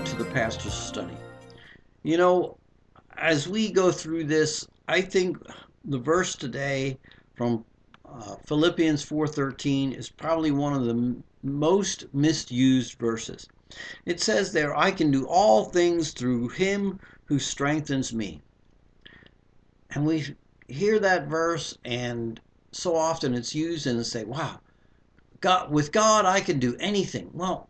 to the pastor's study. You know, as we go through this, I think the verse today from Philippians 4:13 is probably one of the most misused verses. It says there, I can do all things through him who strengthens me. And we hear that verse, and so often it's used and say, wow, God, with God I can do anything. Well,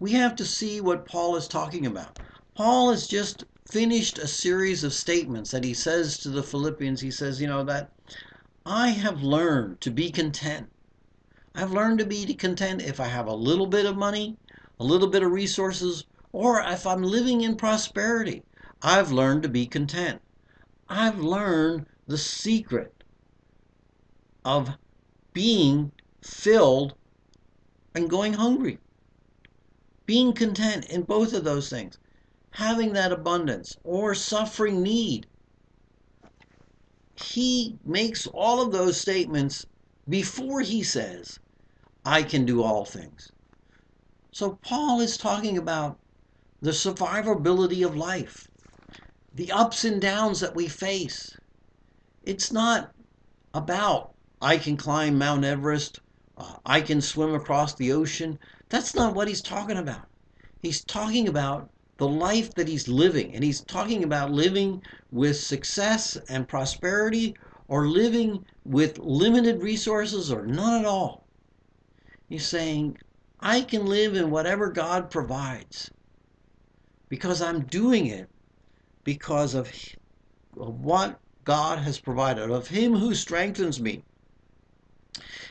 we have to see what Paul is talking about. Paul has just finished a series of statements that he says to the Philippians. He says, that I have learned to be content. I've learned to be content if I have a little bit of money, a little bit of resources, or if I'm living in prosperity. I've learned to be content. I've learned the secret of being filled and going hungry. Being content in both of those things. Having that abundance or suffering need. He makes all of those statements before he says, I can do all things. So Paul is talking about the survivability of life, the ups and downs that we face. It's not about, I can climb Mount Everest, I can swim across the ocean. That's not what he's talking about. He's talking about the life that he's living, and he's talking about living with success and prosperity, or living with limited resources or none at all. He's saying, I can live in whatever God provides because I'm doing it because of what God has provided, of him who strengthens me,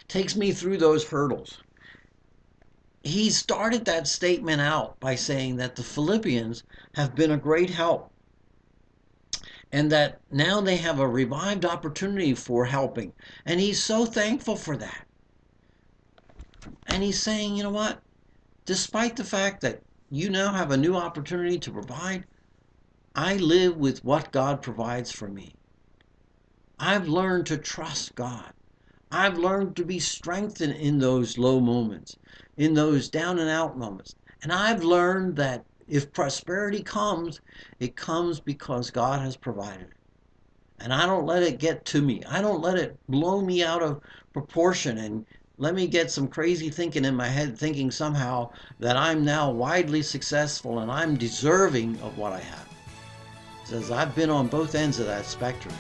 takes me through those hurdles. He started that statement out by saying that the Philippians have been a great help and that now they have a revived opportunity for helping. And he's so thankful for that. And he's saying, you know what? Despite the fact that you now have a new opportunity to provide, I live with what God provides for me. I've learned to trust God. I've learned to be strengthened in those low moments, in those down and out moments. And I've learned that if prosperity comes, it comes because God has provided it. And I don't let it get to me. I don't let it blow me out of proportion and let me get some crazy thinking in my head, thinking somehow that I'm now widely successful and I'm deserving of what I have. It says I've been on both ends of that spectrum.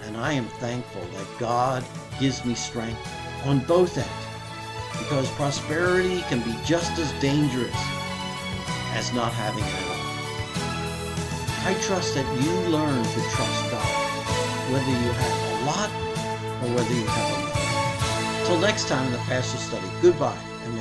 And I am thankful that God gives me strength on both ends, because prosperity can be just as dangerous as not having it at all. I trust that you learn to trust God, whether you have a lot or whether you have a little. Till next time in the Pastor Study, goodbye and